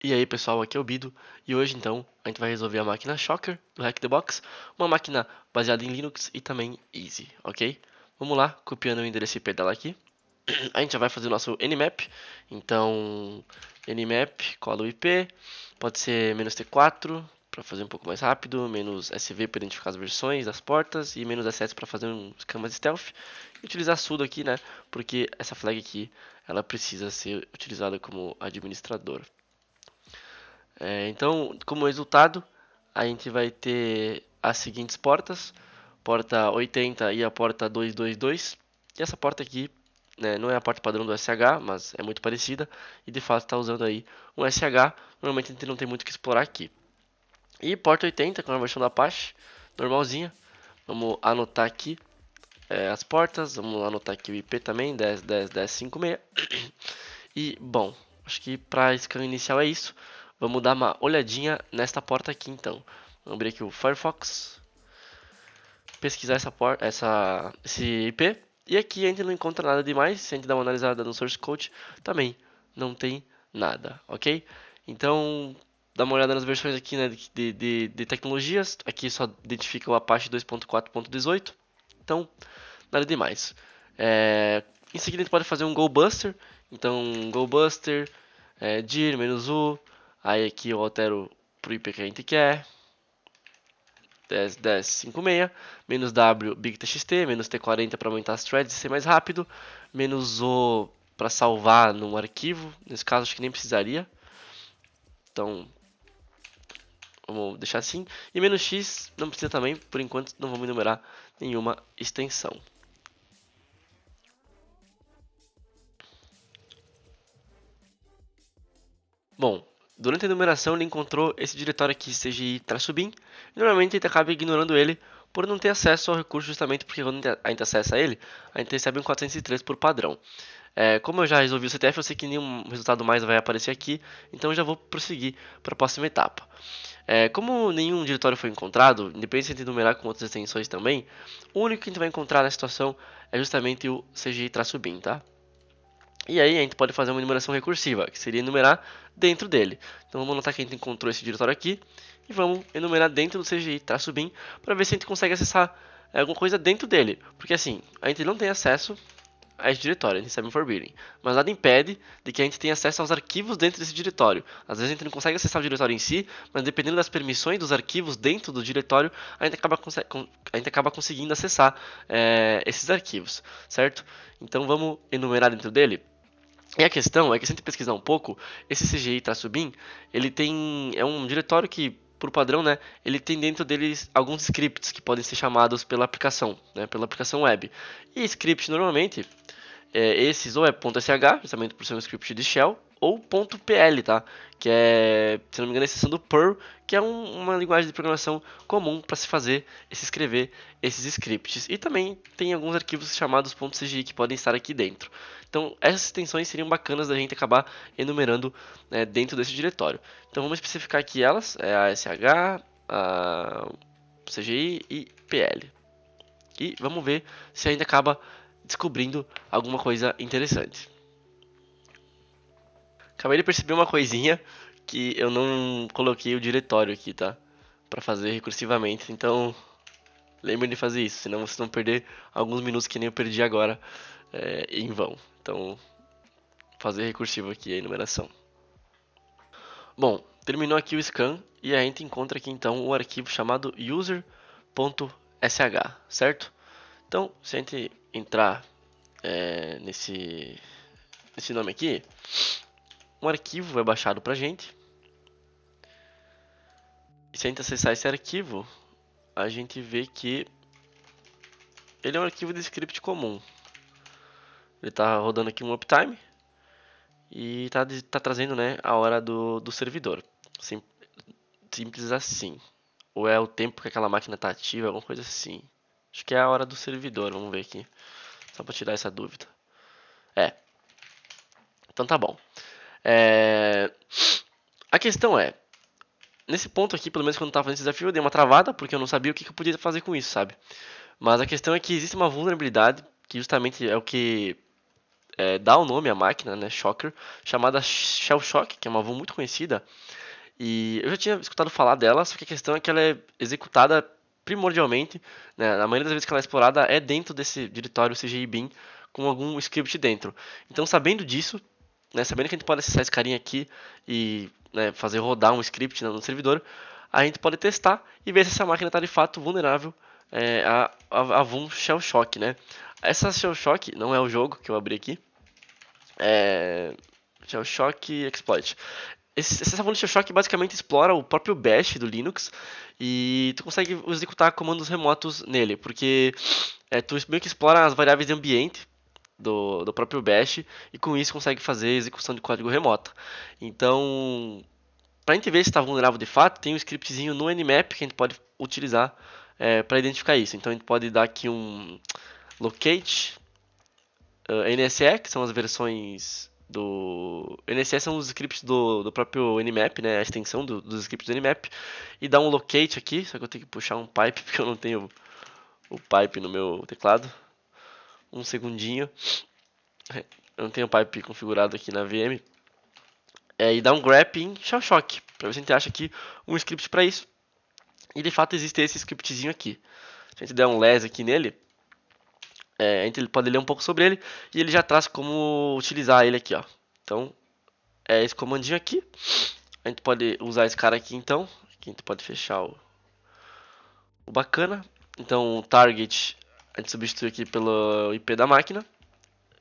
E aí pessoal, aqui é o Bido e hoje então a gente vai resolver a máquina Shocker do Hack the Box, uma máquina baseada em Linux e também Easy, ok? Vamos lá, copiando o endereço IP dela aqui. A gente já vai fazer o nosso Nmap, então Nmap, cola o IP, pode ser "-t4 para fazer um pouco mais rápido, "-sv para identificar as versões das portas e "-ss para fazer um esquema de stealth. E utilizar sudo aqui, né, porque essa flag aqui ela precisa ser utilizada como administrador. Então, como resultado, a gente vai ter as seguintes portas: porta 80 e a porta 222. E essa porta aqui, né, não é a porta padrão do SH, mas é muito parecida e de fato está usando aí um SH. Normalmente a gente não tem muito o que explorar aqui. E porta 80, que é uma versão da Apache, normalzinha. Vamos anotar aqui as portas, vamos anotar aqui o IP também, 10.10.10.56. E, bom, acho que para scan inicial é isso. Vamos dar uma olhadinha nesta porta aqui então. Vamos abrir aqui o Firefox, pesquisar esse IP. E aqui a gente não encontra nada demais. Se a gente dar uma analisada no source code, também não tem nada, ok? Então, dá uma olhada nas versões aqui, né, de tecnologias. Aqui só identifica o Apache 2.4.18. Então, nada demais. Em seguida a gente pode fazer um GoBuster. Então, GoBuster, dir, "-u". Aí aqui eu altero pro IP que a gente quer. 10.10.56, "-w bigtxt, "-t40 para aumentar as threads e ser mais rápido, "-o para salvar num arquivo. Nesse caso acho que nem precisaria. Então, vamos deixar assim. E "-x" não precisa também, por enquanto não vamos enumerar nenhuma extensão. Bom, durante a enumeração ele encontrou esse diretório aqui, CGI-bin, e normalmente a gente acaba ignorando ele por não ter acesso ao recurso, justamente porque quando a gente acessa ele, a gente recebe um 403 por padrão. Como eu já resolvi o CTF, eu sei que nenhum resultado mais vai aparecer aqui, então eu já vou prosseguir para a próxima etapa. Como nenhum diretório foi encontrado, independente de enumerar com outras extensões também, o único que a gente vai encontrar na situação é justamente o CGI-bin, tá? E aí a gente pode fazer uma enumeração recursiva, que seria enumerar dentro dele. Então vamos notar que a gente encontrou esse diretório aqui e vamos enumerar dentro do CGI-bin para ver se a gente consegue acessar alguma coisa dentro dele. Porque assim, a gente não tem acesso a esse diretório, a gente recebe um forbidden. Mas nada impede de que a gente tenha acesso aos arquivos dentro desse diretório. Às vezes a gente não consegue acessar o diretório em si, mas dependendo das permissões dos arquivos dentro do diretório, a gente acaba conseguindo acessar esses arquivos, certo? Então vamos enumerar dentro dele. E a questão é que se a gente pesquisar um pouco, esse CGI-bin, ele é um diretório que, por padrão, né, ele tem dentro deles alguns scripts que podem ser chamados pela aplicação, né, pela aplicação web. E script normalmente esses ou é .sh, justamente por ser um script de shell, ou .pl, tá? Que é, se não me engano, a extensão do Perl, que é uma linguagem de programação comum para se fazer e se escrever esses scripts. E também tem alguns arquivos chamados .cgi que podem estar aqui dentro. Então, essas extensões seriam bacanas da gente acabar enumerando dentro desse diretório. Então, vamos especificar aqui elas, a sh, a CGI e PL. E vamos ver se ainda acaba descobrindo alguma coisa interessante. Acabei de perceber uma coisinha, que eu não coloquei o diretório aqui, tá? Pra fazer recursivamente, então lembrem de fazer isso, senão vocês vão perder alguns minutos que nem eu perdi agora em vão. Então, fazer recursivo aqui a enumeração. Bom, terminou aqui o scan e a gente encontra aqui então o arquivo chamado user.sh, certo? Então, se a gente entrar nesse nome aqui, um arquivo é baixado pra gente. E se a gente acessar esse arquivo, a gente vê que ele é um arquivo de script comum. Ele está rodando aqui um uptime e tá trazendo, né, a hora do servidor. Simples assim. Ou é o tempo que aquela máquina está ativa, alguma coisa assim. Acho que é a hora do servidor, vamos ver aqui. Só para tirar essa dúvida. Então tá bom. A questão é, nesse ponto aqui, pelo menos quando eu estava fazendo esse desafio, eu dei uma travada, porque eu não sabia o que eu podia fazer com isso, sabe? Mas a questão é que existe uma vulnerabilidade, que justamente é o que dar o nome à máquina, né, Shocker, chamada Shell Shock, que é uma VUM muito conhecida. E eu já tinha escutado falar dela, só que a questão é que ela é executada primordialmente, né, na maioria das vezes que ela é explorada é dentro desse diretório CGI bin com algum script dentro. Então, sabendo disso, né, sabendo que a gente pode acessar esse carinha aqui e, né, fazer rodar um script no servidor, a gente pode testar e ver se essa máquina está de fato vulnerável a VUM Shell Shock, né? Essa Shell Shock não é o jogo que eu abri aqui, é Shell Shock Exploit. Essa VUM Shell Shock basicamente explora o próprio bash do Linux e tu consegue executar comandos remotos nele, porque tu meio que explora as variáveis de ambiente do próprio bash e com isso consegue fazer execução de código remota. Então, para a gente ver se está vulnerável de fato, tem um scriptzinho no Nmap que a gente pode utilizar para identificar isso. Então a gente pode dar aqui um locate NSE, que são as versões do NSE, são os scripts do próprio Nmap, né, a extensão dos scripts do Nmap, e dar um locate aqui, só que eu tenho que puxar um pipe porque eu não tenho o pipe no meu teclado. Um segundinho. Eu não tenho o pipe configurado aqui na VM. E dar um grep em Shell Shock, para ver se a gente acha aqui um script para isso. E de fato existe esse scriptzinho aqui. Se a gente der um les aqui nele, a gente pode ler um pouco sobre ele e ele já traz como utilizar ele aqui, ó. Então, é esse comandinho aqui. A gente pode usar esse cara aqui então. Aqui a gente pode fechar o bacana. Então, o target a gente substitui aqui pelo IP da máquina.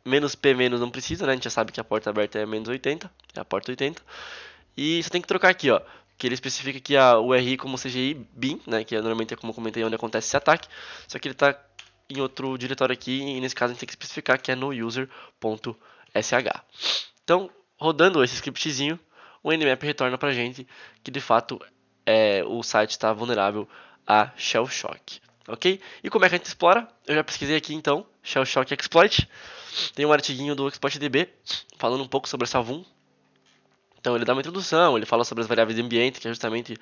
Menos P menos não precisa, né? A gente já sabe que a porta aberta é menos 80, é a porta 80. E você tem que trocar aqui, ó, que ele especifica aqui a URI como CGI bin, né, que normalmente é como eu comentei onde acontece esse ataque, só que ele está em outro diretório aqui e nesse caso a gente tem que especificar que é no user.sh. Então, rodando esse scriptzinho, o Nmap retorna pra gente que de fato o site está vulnerável a Shell Shock. Ok? E como é que a gente explora? Eu já pesquisei aqui então, Shell Shock Exploit. Tem um artiguinho do ExploitDB falando um pouco sobre essa VUM. Então ele dá uma introdução, ele fala sobre as variáveis de ambiente, que é justamente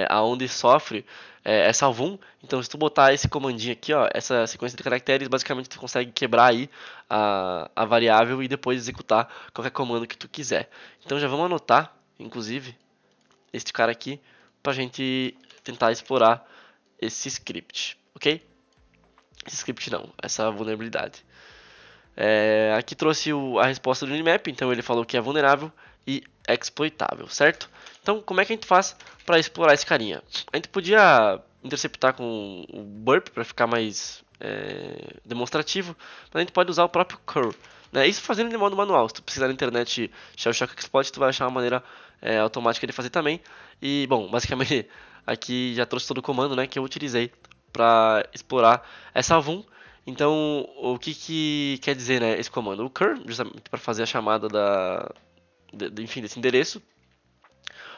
aonde sofre essa VUM. Então se tu botar esse comandinho aqui, ó, essa sequência de caracteres, basicamente tu consegue quebrar aí a variável e depois executar qualquer comando que tu quiser. Então já vamos anotar, inclusive, este cara aqui, pra gente tentar explorar esse script, ok? Esse script não, essa vulnerabilidade. Aqui trouxe a resposta do Nmap, então ele falou que é vulnerável e exploitável, certo? Então, como é que a gente faz para explorar esse carinha? A gente podia interceptar com o burp para ficar mais demonstrativo, mas a gente pode usar o próprio curl. Né? Isso fazendo de modo manual. Se tu precisar na internet Shell Shock Exploit, tu vai achar uma maneira automática de fazer também. E, bom, basicamente aqui já trouxe todo o comando, né, que eu utilizei para explorar essa VUM. Então, o que quer dizer, né, esse comando? O curl, justamente para fazer a chamada enfim, desse endereço,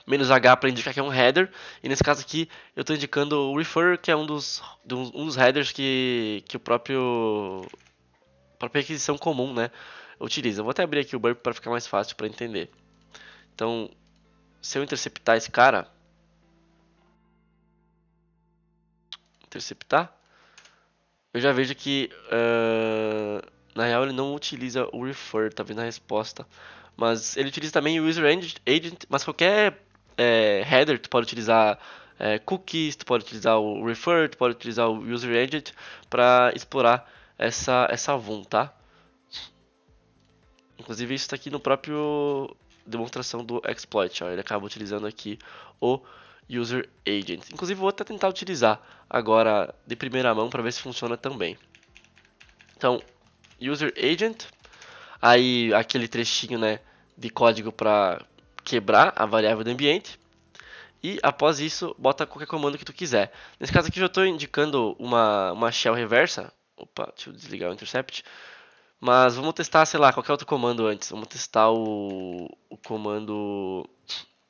"-h" para indicar que é um header, e nesse caso aqui eu estou indicando o refer, que é um dos headers que a própria requisição comum, né, utiliza. Eu vou até abrir aqui o burp para ficar mais fácil para entender. Então, se eu interceptar esse cara, eu já vejo que na real ele não utiliza o refer, tá vendo a resposta. Mas ele utiliza também o user agent, mas qualquer header tu pode utilizar cookies, tu pode utilizar o refer, tu pode utilizar o user agent para explorar essa VUM, tá? Inclusive isso está aqui no próprio demonstração do exploit, ó, ele acaba utilizando aqui o user agent. Inclusive vou até tentar utilizar agora de primeira mão para ver se funciona também. Então, user agent, aí aquele trechinho, né, de código para quebrar a variável do ambiente. E após isso, bota qualquer comando que tu quiser. Nesse caso aqui eu já estou indicando uma shell reversa. Opa, deixa eu desligar o intercept. Mas vamos testar, sei lá, qualquer outro comando antes. Vamos testar o comando...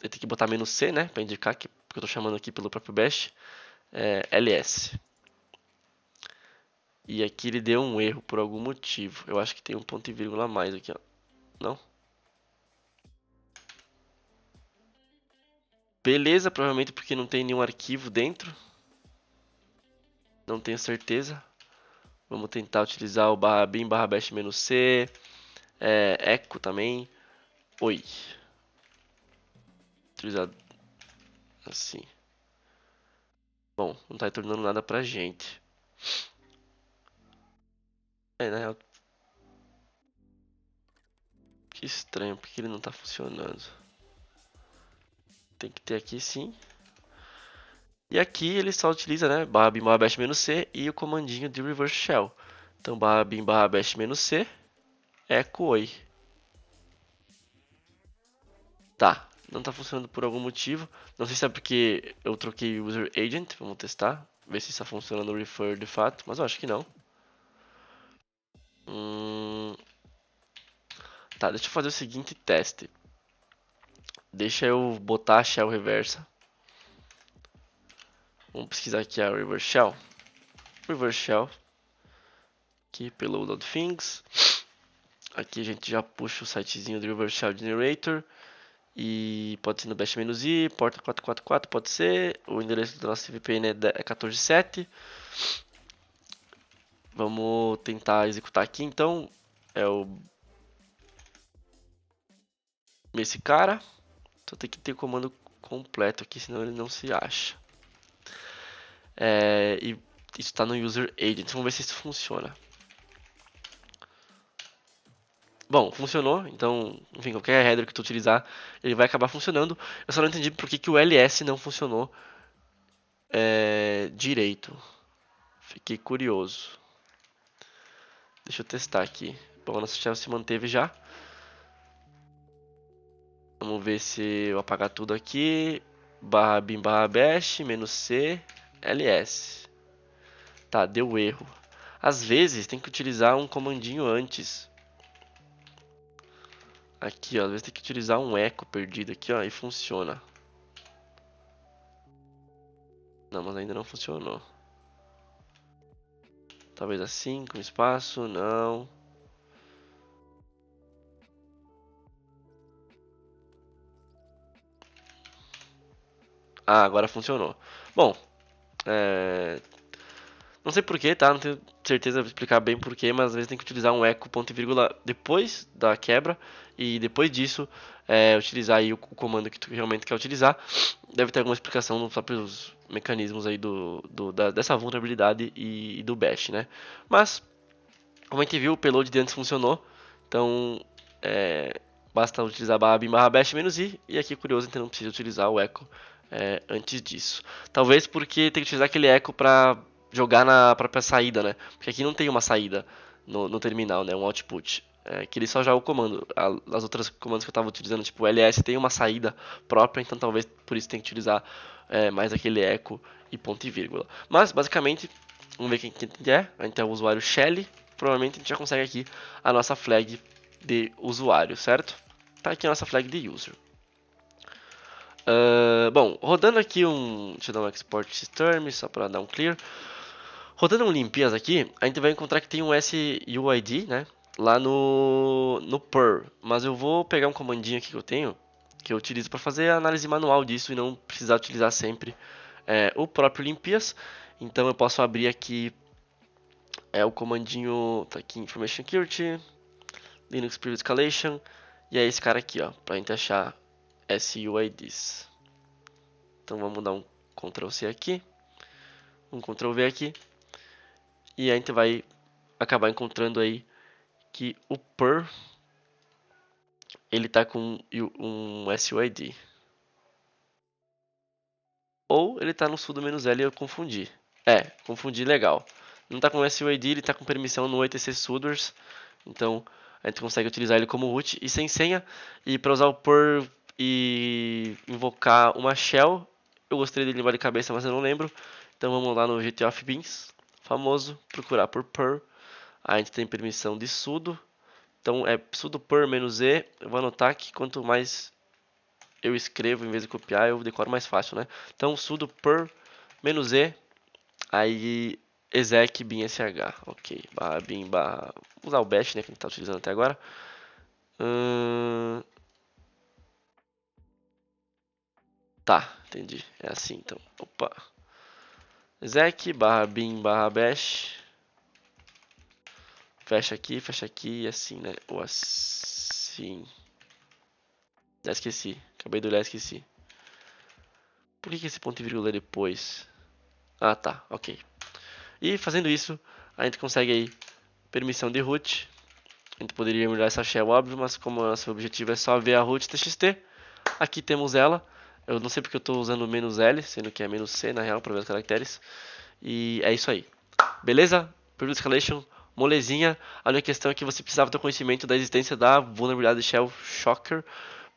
Eu tenho que botar "-c", né, para indicar que porque eu estou chamando aqui pelo próprio bash. ls. E aqui ele deu um erro por algum motivo. Eu acho que tem um ponto e vírgula a mais aqui, ó. Não? Beleza, provavelmente porque não tem nenhum arquivo dentro. Não tenho certeza. Vamos tentar utilizar o /bin/bash "-c". echo também. Oi. Utilizado assim. Bom, não tá retornando nada pra gente. Na real, que estranho, porque ele não tá funcionando. Tem que ter aqui sim. E aqui ele só utiliza, né, barra bin barra bash menos c e o comandinho de reverse shell. Então barra bin barra bash menos c, echo oi. Tá, não tá funcionando por algum motivo. Não sei se é porque eu troquei o user agent, vamos testar. Ver se está funcionando o refer de fato, mas eu acho que não. Tá, deixa eu fazer o seguinte teste. Deixa eu botar a shell reversa. Vamos pesquisar aqui a reverse shell. Reverse shell. Aqui pelo load things. Aqui a gente já puxa o sitezinho do reverse shell generator. E pode ser no bash-i, porta 444 pode ser. O endereço do nosso VPN é 14.7. Vamos tentar executar aqui então. É esse cara. Só tem que ter o comando completo aqui, senão ele não se acha. E isso está no user agent. Vamos ver se isso funciona. Bom, funcionou, então, enfim, qualquer header que tu utilizar, ele vai acabar funcionando. Eu só não entendi por que o LS não funcionou direito. Fiquei curioso. Deixa eu testar aqui. Bom, a nossa shell se manteve já. Vamos ver se eu apagar tudo aqui. Barra bin barra bash, menos C, ls. Tá, deu erro. Às vezes tem que utilizar um comandinho antes. Aqui, ó, às vezes tem que utilizar um echo perdido aqui, ó, e funciona. Não, mas ainda não funcionou. Talvez assim, com espaço, não. Ah, agora funcionou. Bom, não sei porquê, tá? Não tenho certeza de explicar bem porquê, mas às vezes tem que utilizar um eco ponto e vírgula depois da quebra e depois disso utilizar aí o comando que tu realmente quer utilizar. Deve ter alguma explicação nos próprios mecanismos aí dessa vulnerabilidade e do bash, né? Mas, como a gente viu, o payload de antes funcionou, então basta utilizar barra bin barra bash menos i e aqui curioso, então não precisa utilizar o echo antes disso. Talvez porque tem que utilizar aquele echo para jogar na própria saída, né? Porque aqui não tem uma saída no terminal, né? Um output. Que ele só joga o comando. As outras comandos que eu estava utilizando, tipo o ls, tem uma saída própria, então talvez por isso tem que utilizar mais aquele echo e ponto e vírgula. Mas basicamente, vamos ver quem é. A gente é o usuário Shelly. Provavelmente a gente já consegue aqui a nossa flag de usuário, certo? Tá aqui a nossa flag de user. Bom, rodando aqui deixa eu dar um export system só para dar um clear. Rodando um limpias aqui, a gente vai encontrar que tem um SUID, né? Lá no purl. Mas eu vou pegar um comandinho aqui que eu tenho, que eu utilizo para fazer a análise manual disso e não precisar utilizar sempre o próprio limpias. Então eu posso abrir aqui o comandinho, tá aqui Information Security, Linux Preview Escalation, e é esse cara aqui, ó, pra gente achar SUIDs. Então vamos dar um Ctrl C aqui, um Ctrl V aqui, e a gente vai acabar encontrando aí que o per ele tá com um SUID. Ou ele tá no sudo "-l" e eu confundi. Confundi legal. Não tá com SUID, ele tá com permissão no etc sudoers. Então a gente consegue utilizar ele como root e sem senha. E para usar o per e invocar uma shell, eu gostaria de lembrar de cabeça, mas eu não lembro. Então vamos lá no GT of Beans, famoso, procurar por per. A gente tem permissão de sudo. Então é sudo per "-e". Eu vou anotar que quanto mais eu escrevo em vez de copiar, eu decoro mais fácil, né? Então sudo per "-e", aí exec bin sh, ok, barra bin barra, vou usar o bash, né, que a gente está utilizando até agora. Tá, entendi, é assim então, opa, exec barra bin barra bash, fecha aqui e assim, né? Ou assim. Já esqueci. Acabei de olhar e esqueci. Por que esse ponto e vírgula é depois? Ah, tá. Ok. E fazendo isso, a gente consegue aí permissão de root. A gente poderia mudar essa shell, óbvio, mas como nosso objetivo é só ver a root txt, aqui temos ela. Eu não sei porque eu estou usando menos "-l", sendo que é menos "-c", na real, para ver os caracteres. E é isso aí. Beleza? Privilege Escalation, molezinha. A única questão é que você precisava ter conhecimento da existência da vulnerabilidade Shell Shocker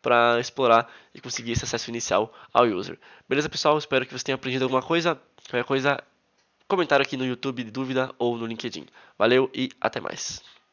para explorar e conseguir esse acesso inicial ao user. Beleza, pessoal? Espero que você tenha aprendido alguma coisa. Qualquer coisa, comentário aqui no YouTube de dúvida ou no LinkedIn. Valeu e até mais.